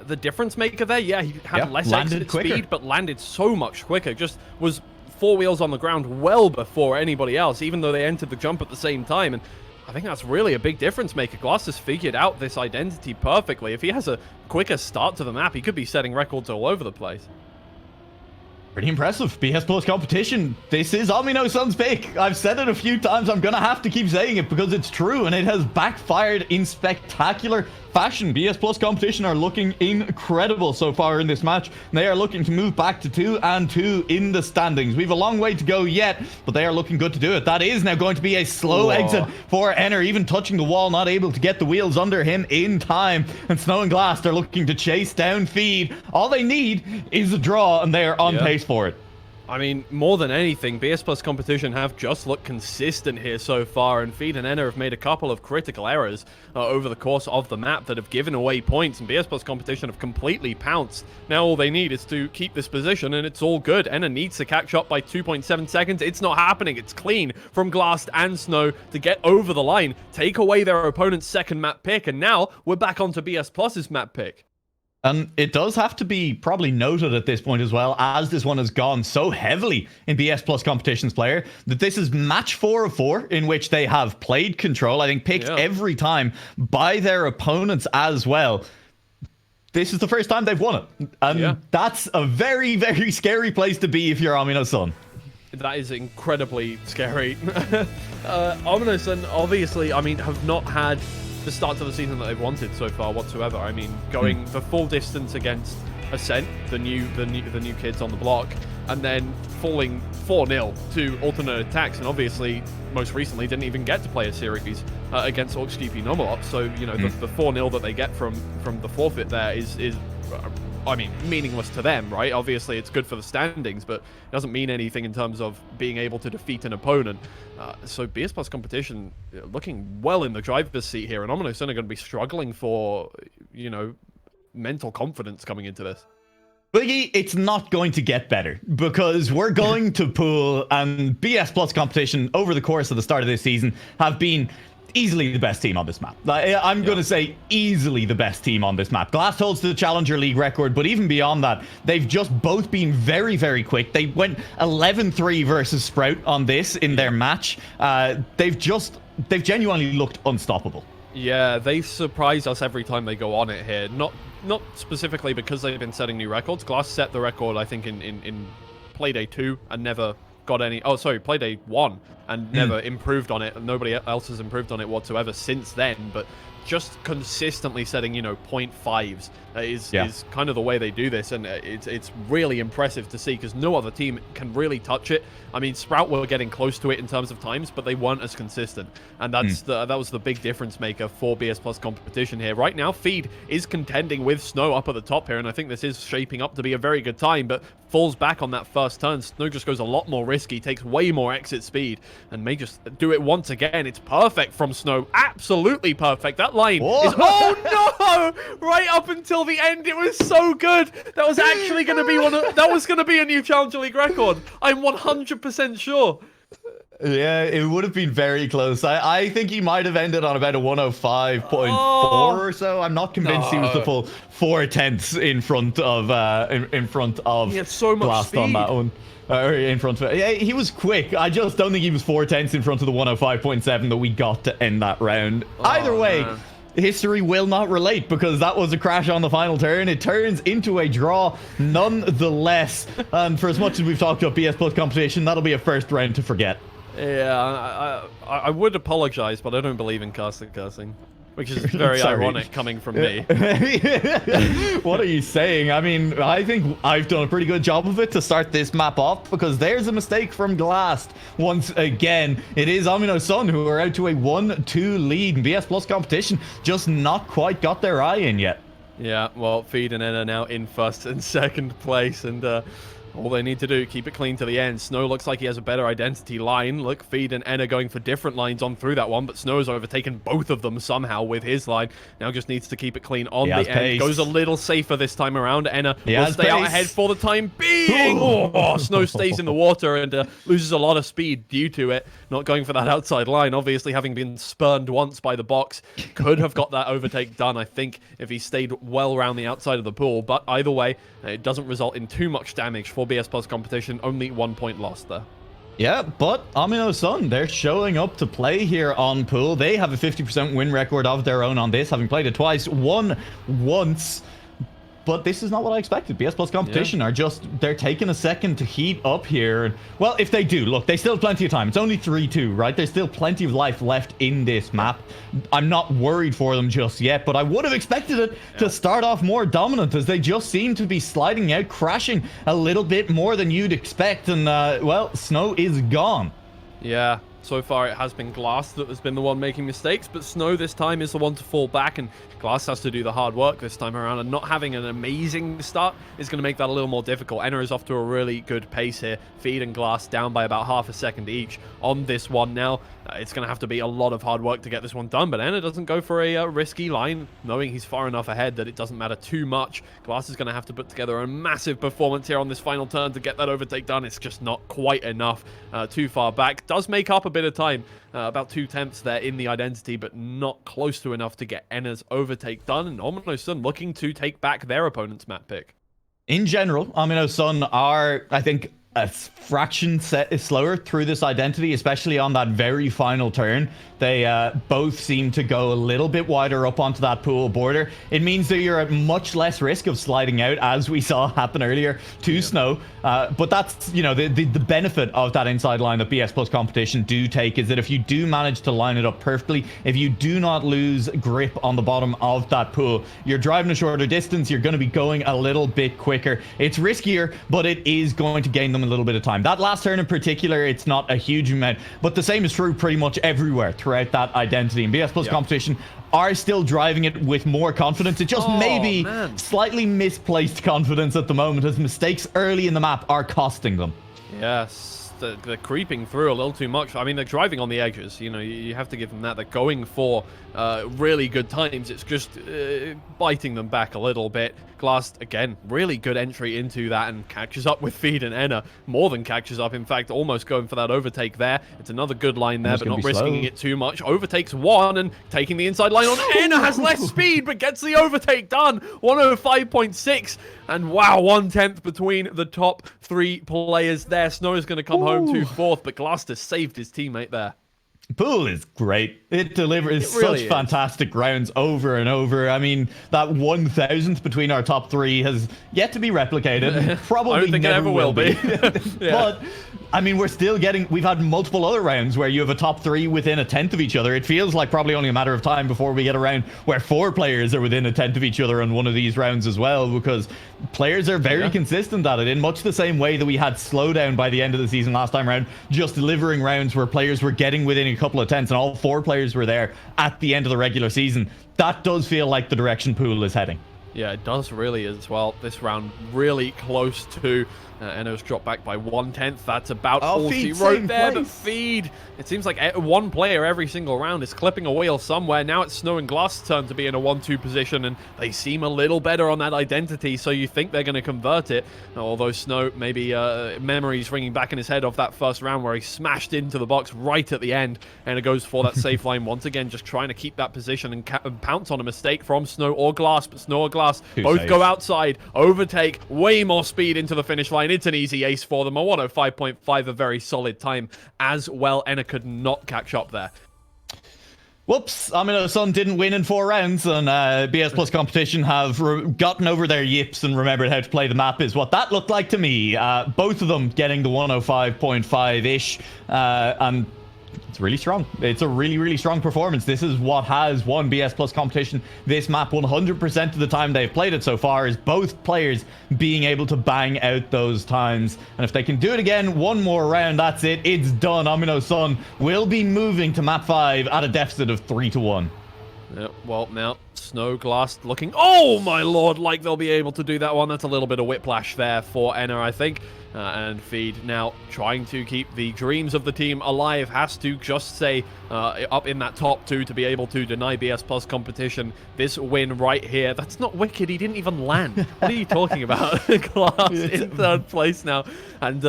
the difference maker there. Yeah, he had less exit speed, but landed so much quicker. Just was 4 wheels on the ground well before anybody else, even though they entered the jump at the same time. And I think that's really a big difference maker. Glass has figured out this identity perfectly. If he has a quicker start to the map, he could be setting records all over the place. Pretty impressive. BS Plus Competition. This is HomynoTsun's pick. I've said it a few times. I'm going to have to keep saying it because it's true, and it has backfired in spectacular fashion. BS Plus Competition are looking incredible so far in this match. They are looking to move back to 2-2 in the standings. We have a long way to go yet, but they are looking good to do it. That is now going to be a slow exit for Enner, even touching the wall, not able to get the wheels under him in time. And Snow and Glass are looking to chase down Feed. All they need is a draw, and they are on pace for it. I mean, more than anything, BS+ Competition have just looked consistent here so far, and Feed and Enna have made a couple of critical errors over the course of the map that have given away points, and BS+ Competition have completely pounced. Now all they need is to keep this position, and it's all good. Enna needs to catch up by 2.7 seconds. It's not happening. It's clean from Glass and Snow to get over the line, take away their opponent's second map pick, and now we're back onto BS+'s map pick. And it does have to be probably noted at this point as well, as this one has gone so heavily in BS+ Competition's player, that this is match 4 of 4 in which they have played control, I think picked every time by their opponents as well. This is the first time they've won it. And that's a very, very scary place to be if you're HomynoTsun. That is incredibly scary. HomynoTsun, obviously, I mean, have not had the start to the season that they've wanted so far whatsoever. I mean, going the full distance against Ascent, the new kids on the block, and then falling 4-0 to alternate attacks, and obviously most recently didn't even get to play a series against HawkStupid NuaLaoch. So you know the 4-0 that they get from the forfeit there is I mean, meaningless to them, right? Obviously, it's good for the standings, but it doesn't mean anything in terms of being able to defeat an opponent. So BS+ Competition looking well in the driver's seat here, and HomynoTsun are going to be struggling for, you know, mental confidence coming into this. Biggie, it's not going to get better, because we're going to pool, and BS+ Competition over the course of the start of this season have been easily the best team on this map. I'm going to say easily the best team on this map. Glass holds the Challenger League record, but even beyond that, they've just both been very, very quick. They went 11-3 versus Sprout on this in their match. They've genuinely looked unstoppable. Yeah, they surprise us every time they go on it here. Not specifically because they've been setting new records. Glass set the record, I think, in Playday 2 and never got any... Oh, sorry, Playday 1 and never improved on it. And nobody else has improved on it whatsoever since then. But just consistently setting, you know, 0.5s is kind of the way they do this. And it's really impressive to see, because no other team can really touch it. I mean, Sprout were getting close to it in terms of times, but they weren't as consistent. And that's that was the big difference maker for BS+ Competition here. Right now, Feed is contending with Snow up at the top here, and I think this is shaping up to be a very good time, but falls back on that first turn. Snow just goes a lot more risky, takes way more exit speed, and may just do it once again. It's perfect from Snow. Absolutely perfect. That line is... Oh, no! Right up until the end, it was so good. That was actually going to be that was going to be a new Challenger League record. I'm 100% sure. Yeah, it would have been very close. I think he might have ended on about a 105.4 or so. I'm not convinced he was the full 4/10 in front of he had so much Glass speed on that one. In front of it. Yeah, he was quick. I just don't think he was 4/10 in front of the 105.7 that we got to end that round. Either way, man, history will not relate, because that was a crash on the final turn. It turns into a draw nonetheless. And for as much as we've talked about BS+ Competition, that'll be a first round to forget. Yeah, I would apologize, but I don't believe in cursing, which is very ironic coming from me. What are you saying? I mean, I think I've done a pretty good job of it to start this map off, because there's a mistake from Glass. Once again, it is HomynoTsun who are out to a 1-2 lead, and BS+ Competition just not quite got their eye in yet. Yeah, well, Feed and Enna now in first and second place, and all they need to do, keep it clean to the end. Snow looks like he has a better identity line. Look, Feed and Enna going for different lines on through that one, but Snow has overtaken both of them somehow with his line. Now just needs to keep it clean on the end. Pace. Goes a little safer this time around. Enna will stay out ahead for the time being. Snow stays in the water and loses a lot of speed due to it. Not going for that outside line. Obviously, having been spurned once by the box, could have got that overtake done, I think, if he stayed well around the outside of the pool. But either way, it doesn't result in too much damage for BS+ Competition. Only 1 point lost there. Yeah, but HomynoTsun, they're showing up to play here on pool. They have a 50% win record of their own on this, having played it twice, won once. But this is not what I expected. BS+ Competition are they're taking a second to heat up here. Well, if they do, look, they still have plenty of time. It's only 3-2, right? There's still plenty of life left in this map. I'm not worried for them just yet, but I would have expected it to start off more dominant, as they just seem to be sliding out, crashing a little bit more than you'd expect. And, well, Snow is gone. Yeah. So far, it has been Glass that has been the one making mistakes, but Snow this time is the one to fall back, and Glass has to do the hard work this time around, and not having an amazing start is going to make that a little more difficult. Enna is off to a really good pace here. Feed and Glass down by about half a second each on this one now. It's going to have to be a lot of hard work to get this one done, but Enna doesn't go for a risky line, knowing he's far enough ahead that it doesn't matter too much. Glass is going to have to put together a massive performance here on this final turn to get that overtake done. It's just not quite enough. Too far back. Does make up a bit of time. About 2 tenths there in the identity, but not close to enough to get Enna's overtake done. And HomynoTsun looking to take back their opponent's map pick. In general, HomynoTsun are, I think, a fraction slower through this identity, especially on that very final turn. They both seem to go a little bit wider up onto that pool border. It means that you're at much less risk of sliding out, as we saw happen earlier to Snow. But that's, you know, the benefit of that inside line that BS Plus competition do take is that if you do manage to line it up perfectly, if you do not lose grip on the bottom of that pool, you're driving a shorter distance, you're going to be going a little bit quicker. It's riskier, but it is going to gain them a little bit of time. That last turn in particular, it's not a huge amount, but the same is true pretty much everywhere throughout that identity. And BS Plus competition are still driving it with more confidence. It just maybe slightly misplaced confidence at the moment, as mistakes early in the map are costing them. Yes, they're creeping through a little too much. I mean, they're driving on the edges. You know, you have to give them that. They're going for really good times. It's just biting them back a little bit. Glass, again, really good entry into that and catches up with Feed and Enna. More than catches up, in fact, almost going for that overtake there. It's another good line there, but not risking it too much. Overtakes one and taking the inside line on. Enna has less speed, but gets the overtake done. 105.6. And wow, 1/10 between the top 3 players there. Snow is going to come home to 4th, but Glass has saved his teammate there. Pool is great. It delivers such fantastic rounds over and over. I mean, that 1,000th between our top 3 has yet to be replicated. Probably I don't think never it ever will be. But I mean, we've had multiple other rounds where you have a top 3 within 1/10 of each other. It feels like probably only a matter of time before we get a round where 4 players are within 1/10 of each other on one of these rounds as well, because players are very consistent at it, in much the same way that we had Slowdown by the end of the season last time around, just delivering rounds where players were getting within a couple of tenths, and all 4 players were there at the end of the regular season. That does feel like the direction Pool is heading. Yeah, it does really as well. This round really close to Enno's dropped back by 1/10. That's about all she wrote there, but Feed, it seems like one player every single round is clipping a wheel somewhere. Now it's Snow and Glass' turn to be in a 1-2 position, and they seem a little better on that identity, so you think they're going to convert it. Although Snow, maybe memories ringing back in his head of that first round where he smashed into the box right at the end, and it goes for that safe line once again, just trying to keep that position and pounce on a mistake from Snow or Glass, but Snow or Glass both go outside, overtake, way more speed into the finish line. It's an easy ace for them. A 105.5, a very solid time as well. Enna could not catch up there. Whoops, HomynoTsun didn't win in 4 rounds, and BS Plus competition have gotten over their yips and remembered how to play the map, is what that looked like to me. Both of them getting the 105.5-ish, and it's really strong. It's a really, really strong performance. This is what has won BS Plus competition this map 100% of the time they've played it so far, is both players being able to bang out those times. And if they can do it again one more round, that's it. It's done. HomynoTsun will be moving to map 5 at a deficit of 3-1. Yeah, well, now Snow, Glass looking, oh my lord, like they'll be able to do that one. That's a little bit of whiplash there for Enna, I think. And Feed now trying to keep the dreams of the team alive, has to just stay up in that top 2 to be able to deny BS Plus competition this win right here. That's not wicked. He didn't even land. What are you talking about? Glass in 3rd place now. And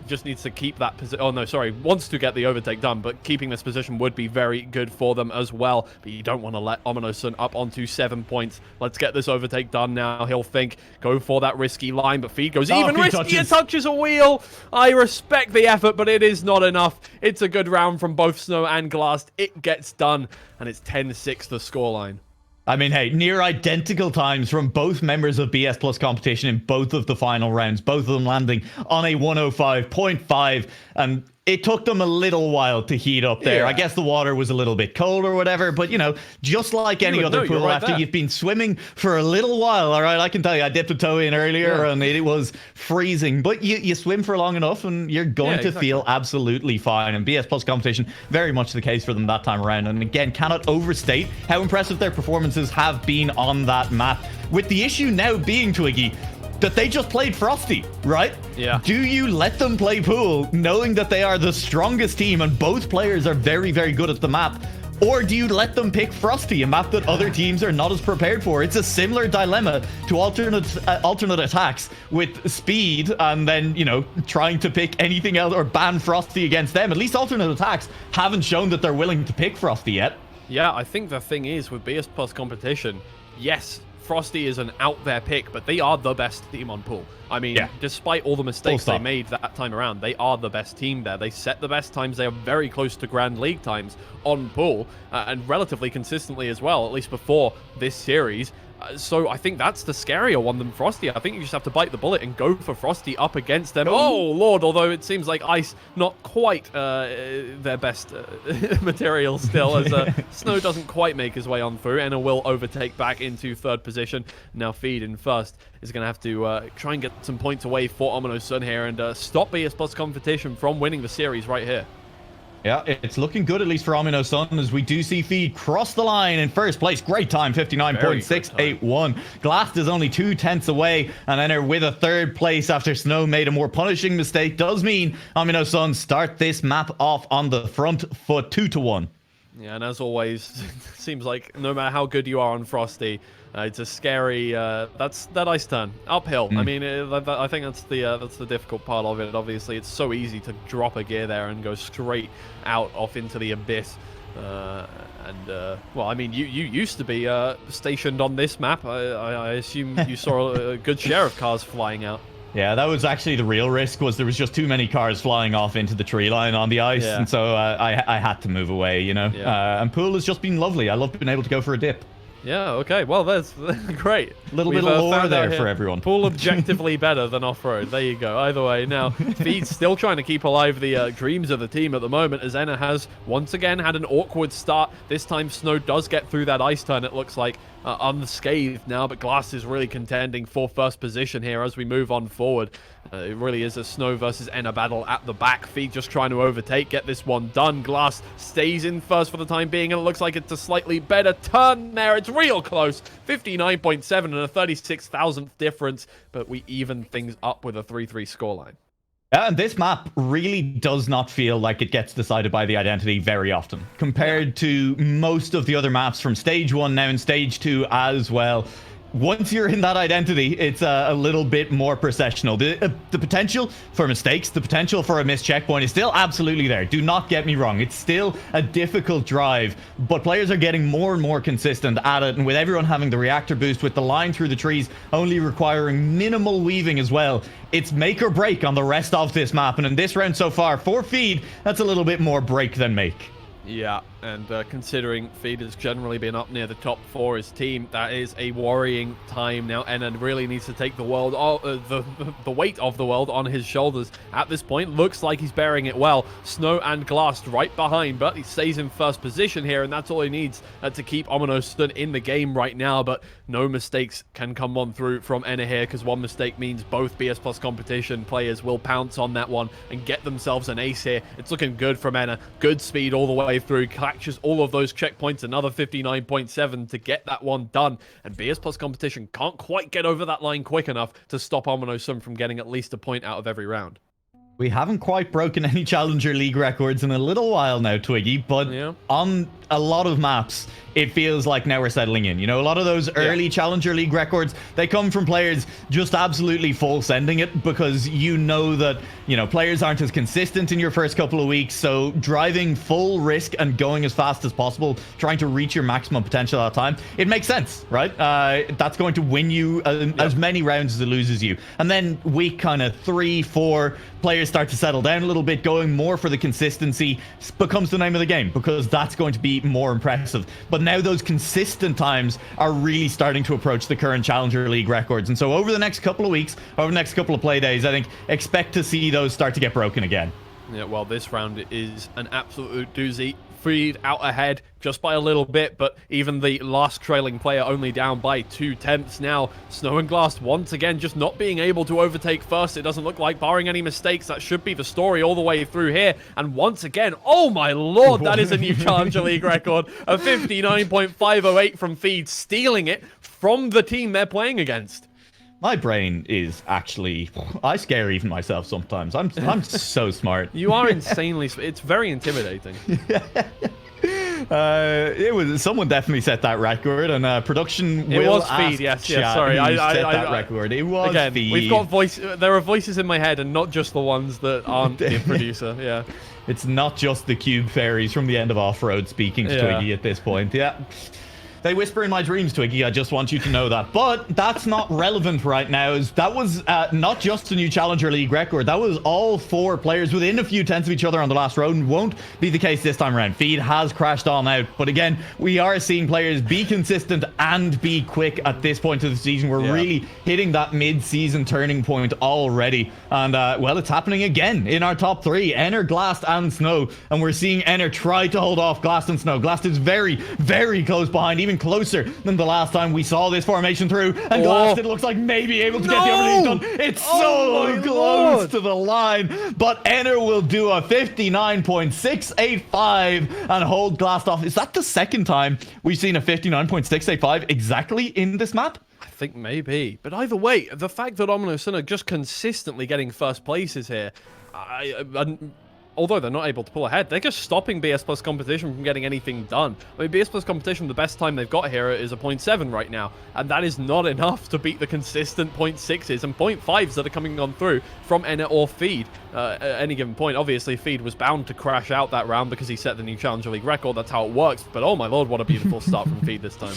just needs to keep that position. Oh, no, sorry. Wants to get the overtake done, but keeping this position would be very good for them as well. But you don't want to let HomynoTsun up onto 7 points. Let's get this overtake done now. He'll think, go for that risky line, but Feed goes even riskier, touches a wheel. I respect the effort, but it is not enough. It's a good round from both Snow and Glass. It gets done, and it's 10-6 the scoreline. I mean, hey, near identical times from both members of BS Plus competition in both of the final rounds, both of them landing on a 105.5. And it took them a little while to heat up there. Yeah. I guess the water was a little bit cold or whatever, but you know, just like any other pool, right after there. you've been swimming for a little while, all right, I can tell you, I dipped a toe in earlier and it was freezing, but you swim for long enough and you're going to feel absolutely fine. And BS Plus competition, very much the case for them that time around. And again, cannot overstate how impressive their performances have been on that map. With the issue now being, Twiggy, that they just played Frosty, right? Yeah. Do you let them play pool knowing that they are the strongest team and both players are very, very good at the map? Or do you let them pick Frosty, a map that other teams are not as prepared for? It's a similar dilemma to alternate attacks with speed and then, you know, trying to pick anything else or ban Frosty against them. At least alternate attacks haven't shown that they're willing to pick Frosty yet. Yeah, I think the thing is with BS Plus competition, yes, Frosty is an out there pick, but they are the best team on pool. I mean, despite all the mistakes they made that time around, they are the best team there. They set the best times. They are very close to Grand League times on pool, and relatively consistently as well, at least before this series. So I think that's the scarier one than Frosty. I think you just have to bite the bullet and go for Frosty up against them. Oh, Lord, although it seems like Ice not quite their best material still, as Snow doesn't quite make his way on through. Enna will overtake back into third position. Now Feed in first is going to have to try and get some points away for HomynoTsun here and stop BS Plus competition from winning the series right here. Yeah, it's looking good, at least for HomynoTsun, as we do see Feed cross the line in first place. Great time, 59.681. Glast is only 2/10 away, and Enna with a third place after Snow made a more punishing mistake. Does mean HomynoTsun start this map off on the front foot, 2-1. Yeah, and as always, seems like no matter how good you are on Frosty, it's a scary. That's that ice turn uphill. I mean, I think that's the difficult part of it. Obviously, it's so easy to drop a gear there and go straight out off into the abyss. Well, I mean, you used to be stationed on this map. I assume you saw a good share of cars flying out. Yeah, that was actually the real risk, was there was just too many cars flying off into the tree line on the ice, and so I had to move away, you know. And pool has just been lovely. I love being able to go for a dip. Yeah, okay. Well, that's great. Little bit of lore there for everyone. Pool objectively better than off-road. There you go. Either way. Now, Feed's still trying to keep alive the dreams of the team at the moment, as Enna has once again had an awkward start. This time, Snow does get through that ice turn, it looks like, unscathed now, but Glass is really contending for first position here as we move on forward. It really is a Snow versus Enna battle at the back. Feed just trying to overtake, get this one done. Glass stays in first for the time being, and it looks like it's a slightly better turn there. It's real close. 59.7 and a 36,000th difference, but we even things up with a 3-3 scoreline. And this map really does not feel like it gets decided by the identity very often, compared to most of the other maps from stage 1 now in stage 2 as well. Once you're in that identity, it's a little bit more processional. The potential for mistakes, the potential for a missed checkpoint is still absolutely there. Do not get me wrong. It's still a difficult drive, but players are getting more and more consistent at it. And with everyone having the reactor boost, with the line through the trees only requiring minimal weaving as well, it's make or break on the rest of this map. And in this round so far, for Feed, that's a little bit more break than make. Yeah, and considering Feed has generally been up near the top for his team, that is a worrying time now. Enna really needs to take the world, the weight of the world on his shoulders at this point. Looks like he's bearing it well. Snow and Glass right behind, but he stays in first position here, and that's all he needs to keep HomynoTsun in the game right now. But no mistakes can come on through from Enna here, because one mistake means both BS Plus competition players will pounce on that one and get themselves an ace here. It's looking good from Enna. Good speed all the way through, catches all of those checkpoints, another 59.7 to get that one done, and BS Plus competition can't quite get over that line quick enough to stop HomynoTsun from getting at least a point out of every round. We haven't quite broken any Challenger League records in a little while now, Twiggy, but on a lot of maps, it feels like now we're settling in. You know, a lot of those early Challenger League records, they come from players just absolutely full sending it, because you know that, you know, players aren't as consistent in your first couple of weeks, so driving full risk and going as fast as possible, trying to reach your maximum potential at a time, it makes sense, right? That's going to win you as many rounds as it loses you. And then week kind of 3, 4, players start to settle down a little bit, going more for the consistency becomes the name of the game, because that's going to be more impressive. But now those consistent times are really starting to approach the current Challenger League records. And so over the next couple of weeks, over the next couple of play days, I think expect to see those start to get broken again. Yeah, well, this round is an absolute doozy. Feed out ahead just by a little bit, but even the last trailing player only down by 2/10 now. Snow and Glass once again just not being able to overtake first. It doesn't look like, barring any mistakes, that should be the story all the way through here. And once again, oh my lord, that is a new Challenger League record. A 59.508 from Feed, stealing it from the team they're playing against. My brain is actually... I scare even myself sometimes. I'm so smart. You are insanely... It's very intimidating. It was... Someone definitely set that record, and production It will was Feed, yes, chat sorry. who set that record. It was again, Feed. We've got there are voices in my head, and not just the ones that aren't the producer, yeah. It's not just the cube fairies from the end of Off-Road speaking to Twiggy at this point, yeah. They whisper in my dreams, Twiggy. I just want you to know that. But that's not relevant right now. That was not just a new Challenger League record. That was all 4 players within a few tenths of each other on the last round. Won't be the case this time around. Feed has crashed on out. But again, we are seeing players be consistent and be quick at this point of the season. We're really hitting that mid-season turning point already. And, well, it's happening again in our top 3. Enner, Glast, and Snow. And we're seeing Enner try to hold off Glast and Snow. Glast is very, very close behind, even closer than the last time we saw this formation through, and Glass, it looks like maybe able to get the overlead done. It's so close to the line, but Enner will do a 59.685 and hold Glass off. Is that the second time we've seen a 59.685 exactly in this map? I think maybe, but either way, the fact that HomynoTsun are just consistently getting first places here, although they're not able to pull ahead, they're just stopping BS+COMPETITION from getting anything done. I mean, BS+COMPETITION, the best time they've got here is a 0.7 right now, and that is not enough to beat the consistent 0.6s and 0.5s that are coming on through from Enner or Feed at any given point. Obviously, Feed was bound to crash out that round because he set the new Challenger League record. That's how it works, but oh my lord, what a beautiful start from Feed this time.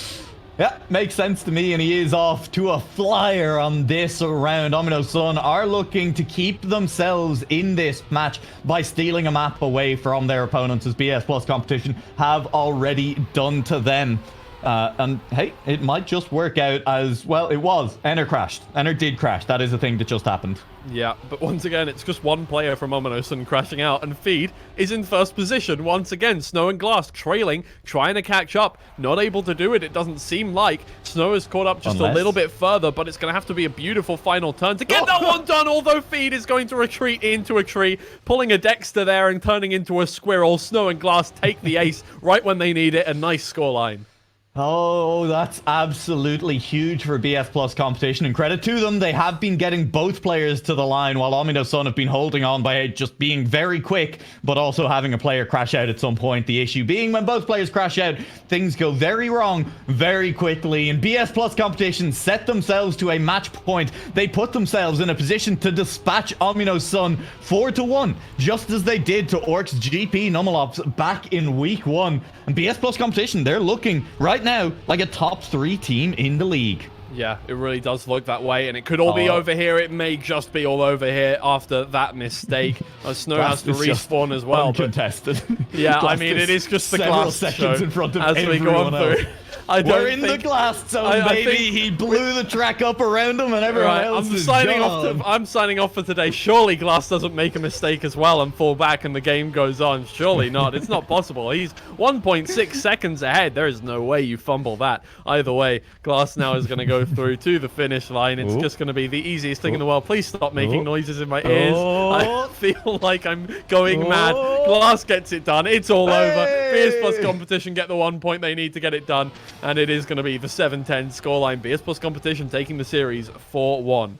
Yeah, makes sense to me, and he is off to a flyer on this round. HomynoTsun are looking to keep themselves in this match by stealing a map away from their opponents, as BS+COMPETITION have already done to them. And hey, it might just work out as, well, it was. Enner crashed. Enner did crash. That is a thing that just happened. Yeah, but once again, it's just one player from HomynoTsun crashing out, and Feed is in first position once again. Snow and Glass trailing, trying to catch up, not able to do it. It doesn't seem like Snow has caught up just a little bit further, but it's going to have to be a beautiful final turn to get that one done, although Feed is going to retreat into a tree, pulling a Dexter there and turning into a squirrel. Snow and Glass take the ace right when they need it. A nice scoreline. Oh, that's absolutely huge for BS+COMPETITION, and credit to them, they have been getting both players to the line, while HomynoTsun have been holding on by just being very quick, but also having a player crash out at some point. The issue being when both players crash out, things go very wrong very quickly, and BS+COMPETITION set themselves to a match point. They put themselves in a position to dispatch HomynoTsun 4-1, just as they did to Orcs GP NuaLaoch back in week 1. And BS+COMPETITION, they're looking right now like a top 3 team in the league. Yeah, it really does look that way, and it could all be over here. It may just be all over here after that mistake. Snow has to respawn as well. Uncontested. But, yeah, I mean, it is just the Glass seconds show in front of as we go on through. We're in the Glass zone, baby. He blew the track up around him, and everyone else is gone. I'm signing off for today. Surely Glass doesn't make a mistake as well and fall back and the game goes on. Surely not. It's not possible. He's 1.6 seconds ahead. There is no way you fumble that. Either way, Glass now is going to go through to the finish line. It's just going to be the easiest thing in the world. Please stop making noises in my ears. I feel like I'm going mad. Glass gets it done. It's all over. BS+COMPETITION get the 1 point they need to get it done. And it is going to be the 7-10 scoreline. BS+COMPETITION taking the series 4-1.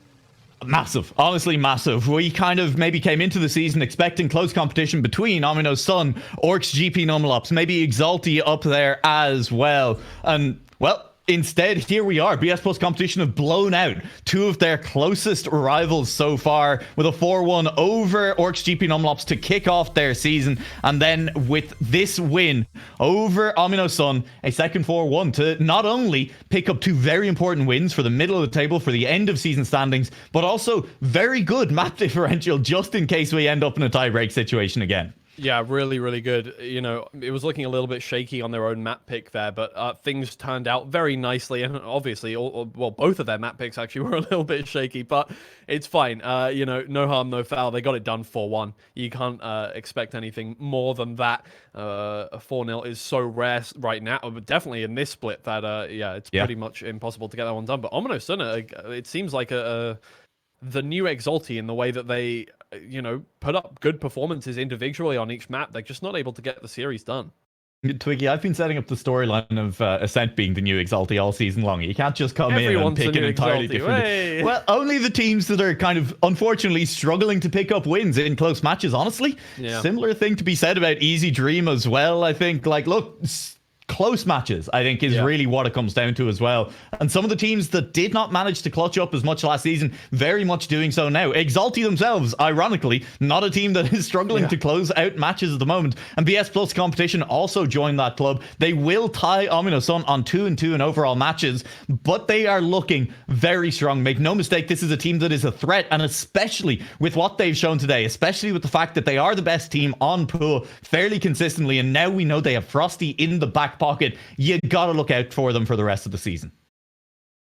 Massive. Honestly, massive. We kind of maybe came into the season expecting close competition between HomynoTsun, Orcs GP NuaLaoch, maybe Exalti up there as well. And, well, instead, here we are. BS+COMPETITION have blown out 2 of their closest rivals so far with a 4-1 over Orcs GP NuaLaoch to kick off their season. And then with this win over HomynoTsun, a second 4-1 to not only pick up 2 very important wins for the middle of the table for the end of season standings, but also very good map differential just in case we end up in a tie-break situation again. Yeah, really, really good. You know, it was looking a little bit shaky on their own map pick there, but things turned out very nicely. And obviously, well, both of their map picks actually were a little bit shaky, but it's fine. You know, no harm, no foul. They got it done 4-1. You can't expect anything more than that. A 4-0 is so rare right now, but definitely in this split that, yeah, it's pretty much impossible to get that one done. But HomynoTsun, it seems like the new Exalti in the way that they, you know, put up good performances individually on each map. They're just not able to get the series done. Twiggy, I've been setting up the storyline of Ascent being the new Exalti all season long. You can't just come in and pick an entirely different... Well, only the teams that are kind of, unfortunately, struggling to pick up wins in close matches, honestly. Yeah. Similar thing to be said about Easy Dream as well, I think. Like, look... Close matches, I think, is really what it comes down to as well. And some of the teams that did not manage to clutch up as much last season, very much doing so now. Exalti themselves, ironically, not a team that is struggling to close out matches at the moment. And BS+ Competition also joined that club. They will tie HomynoTsun on 2-2 in overall matches, but they are looking very strong. Make no mistake, this is a team that is a threat, and especially with what they've shown today, especially with the fact that they are the best team on pool fairly consistently, and now we know they have Frosty in the back pocket. You gotta look out for them for the rest of the season.